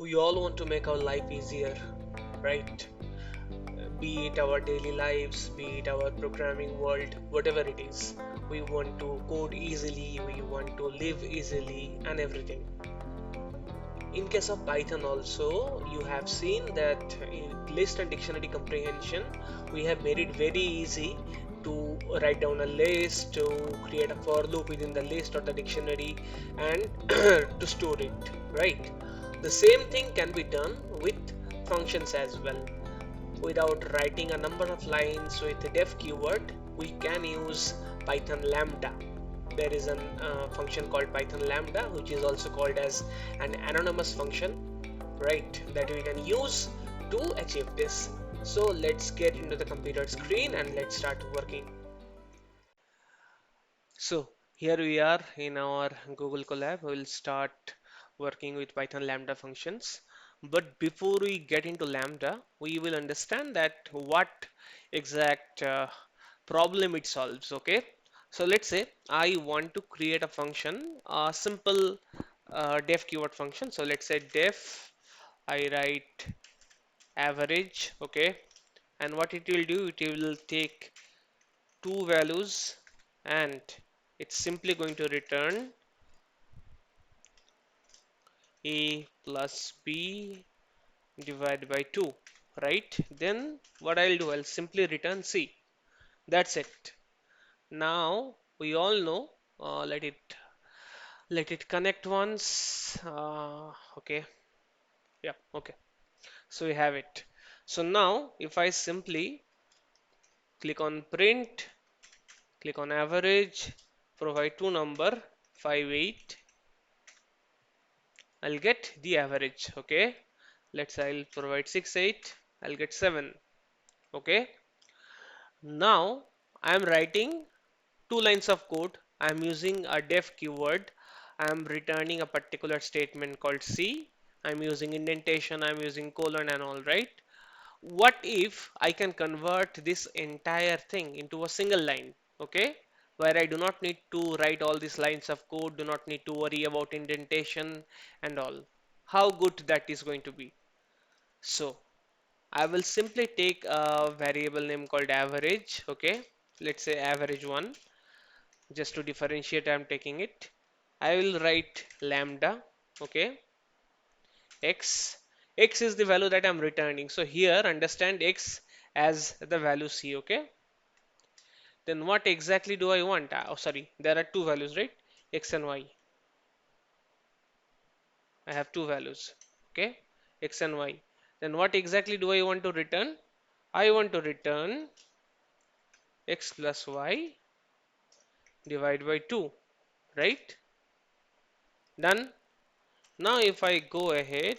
We all want to make our life easier, right? Be it our daily lives, be it our programming world, whatever it is. We want to code easily, we want to live easily, and everything. In case of Python also, you have seen that in list and dictionary comprehension, we have made it very easy to write down a list, to create a for loop within the list or the dictionary, and to store it, right? The same thing can be done with functions as well. Without writing a number of lines with the def keyword, we can use Python Lambda. There is a function called Python Lambda, which is also called as an anonymous function, right? That we can use to achieve this. So let's get into the computer screen and let's start working. So here we are in our Google Colab. We'll start working with Python Lambda functions. But before we get into Lambda, we will understand that what exact problem it solves. Okay. So let's say I want to create a function, a simple def keyword function. So let's say def, I write average. Okay. And what it will do, it will take two values and it's simply going to return a plus b divided by 2, right? Then what I'll do, I'll simply return c. That's it. Now we all know, let it connect once. Okay, yeah, okay. So we have it. So now if I simply click on print, click on average, provide two number 5, 8, I'll get the average. Okay, let's say I'll provide 6, 8, I'll get 7. Okay, now I'm writing two lines of code. I'm using a def keyword. I'm returning a particular statement called C. I'm using indentation, I'm using colon and all, right? What if I can convert this entire thing into a single line, okay? Where I do not need to write all these lines of code, do not need to worry about indentation and all. How good that is going to be. So I will simply take a variable name called average, okay? Let's say average 1. Just to differentiate, I'm taking it. I will write lambda, okay? X. X is the value that I'm returning. So here, understand X as the value C, okay? Then what exactly do I want? Oh, sorry, there are two values, right? X and Y. I have two values, okay? X and Y. Then what exactly do I want to return? I want to return X plus Y divided by 2, right? Done. Now if I go ahead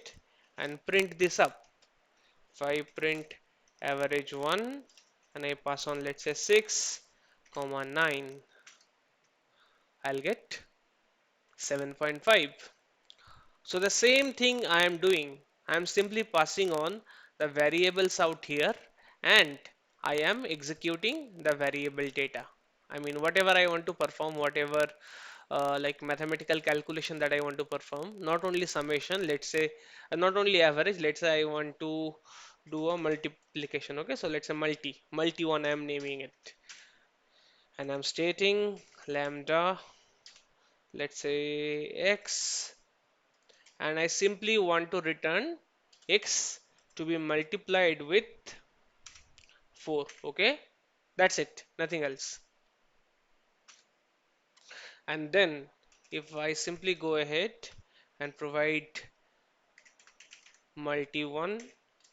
and print this up, if I print average 1 and I pass on, let's say 6 comma 9, I'll get 7.5. So the same thing I am doing, I am simply passing on the variables out here and I am executing the variable data. I mean, whatever I want to perform, whatever like mathematical calculation that I want to perform, not only summation, let's say, not only average, let's say I want to do a multiplication. Okay, so let's say multi one, I am naming it, and I'm stating lambda, let's say x, and I simply want to return x to be multiplied with 4. Okay, that's it, nothing else. And then if I simply go ahead and provide multi 1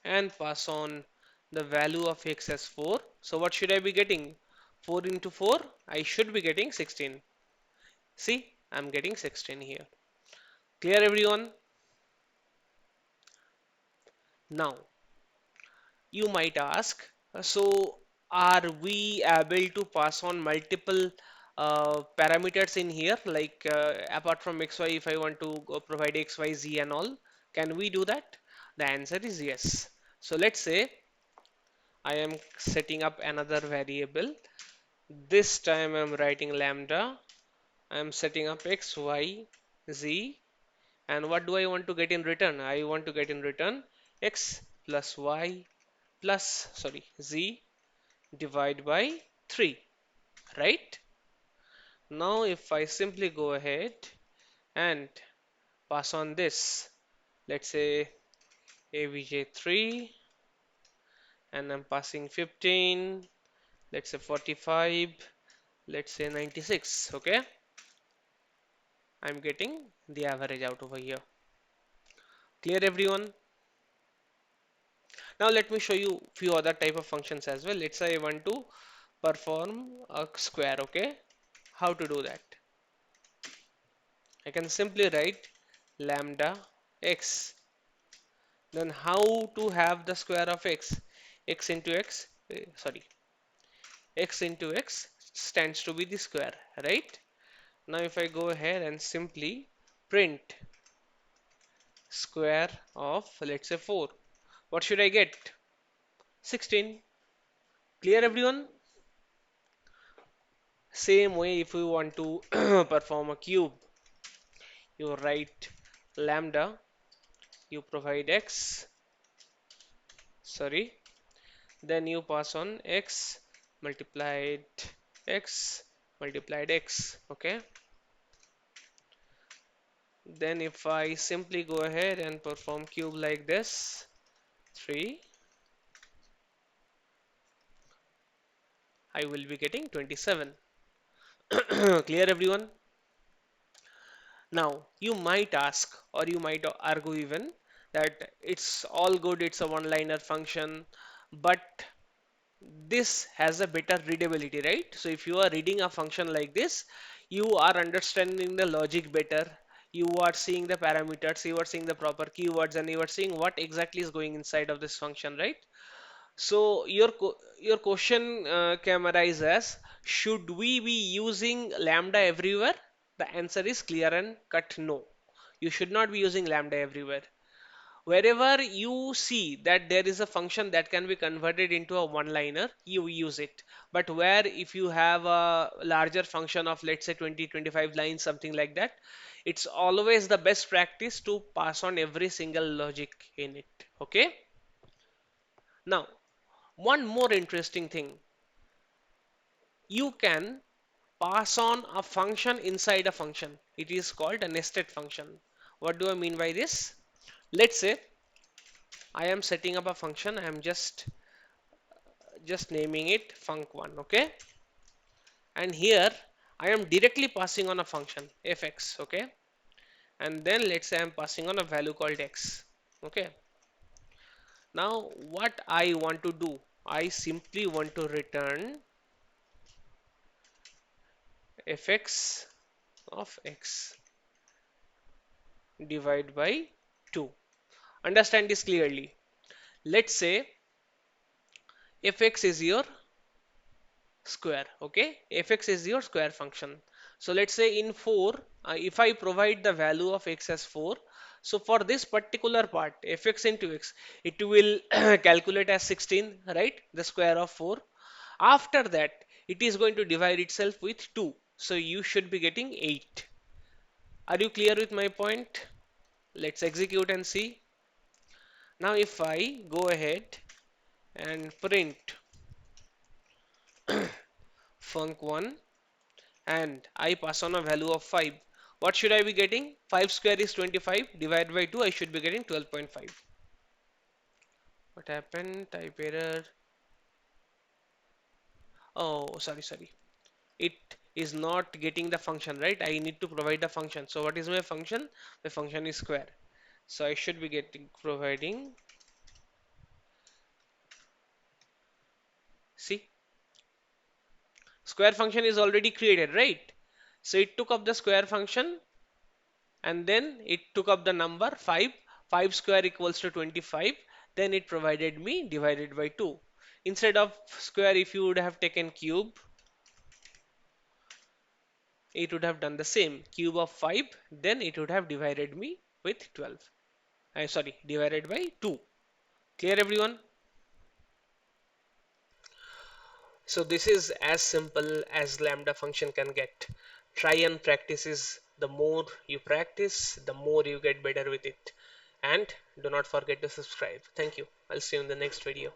and pass on the value of x as 4. So what should I be getting? 4 into 4, I should be getting 16. See, I'm getting 16 here. Clear everyone? Now, you might ask, so are we able to pass on multiple parameters in here, like apart from xy, if I want to provide xyz and all, can we do that? The answer is yes. So let's say I am setting up another variable. This time I'm writing lambda. I'm setting up x, y, z, And what do I want to get in return? I want to get in return x plus y plus, sorry, z divide by 3, right? Now if I simply go ahead and pass on this, let's say avj3, and I'm passing 15, let's say 45, let's say 96, okay? I'm getting the average out over here. Clear everyone? Now let me show you few other type of functions as well. Let's say I want to perform a square, okay? How to do that? I can simply write lambda x. Then how to have the square of x? X into x, sorry, x into x stands to be the square, right? Now if I go ahead and simply print square of, let's say, 4, what should I get? 16. Clear everyone? Same way, if you want to perform a cube, you write lambda, you provide x, sorry, then you pass on multiplied x multiplied x, okay? Then if I simply go ahead and perform cube like this, 3, I will be getting 27. Clear everyone? Now you might ask, or you might argue even, that it's all good, it's a one-liner function, but this has a better readability, right? So if you are reading a function like this, you are understanding the logic better. You are seeing the parameters, you are seeing the proper keywords, and you are seeing what exactly is going inside of this function, right? So your question can arise as, should we be using lambda everywhere? The answer is clear and cut no. You should not be using lambda everywhere. Wherever you see that there is a function that can be converted into a one-liner, you use it. But where if you have a larger function of, let's say, 20, 25 lines, something like that, it's always the best practice to pass on every single logic in it. Okay? Now, one more interesting thing. You can pass on a function inside a function. It is called a nested function. What do I mean by this? Let's say I am setting up a function. I am just naming it func1, okay? And here I am directly passing on a function fx, okay? And then let's say I'm passing on a value called x, okay? Now what I want to do, I simply want to return fx of x divide by 2. Understand this clearly. Let's say fx is your square, okay? Fx is your square function. So let's say in 4, if I provide the value of x as 4, so for this particular part fx into x, it will calculate as 16, right? The square of 4. After that it is going to divide itself with 2, so you should be getting 8. Are you clear with my point? Let's execute and see. Now if I go ahead and print func1 and I pass on a value of 5, what should I be getting? 5 square is 25, divided by 2, I should be getting 12.5. What happened? Type error. Oh, sorry. It is not getting the function, right? I need to provide the function. So what is my function? My function is square. So I should be getting providing. See, square function is already created, right? So it took up the square function and then it took up the number 5. 5 square equals to 25. Then it provided me divided by 2. Instead of square, if you would have taken cube, it would have done the same. Cube of 5, then it would have divided me with 12. Sorry, divided by 2. Clear everyone? So this is as simple as lambda function can get. Try and practice The more you practice, the more you get better with it. And do not forget to subscribe. Thank you. I'll see you in the next video.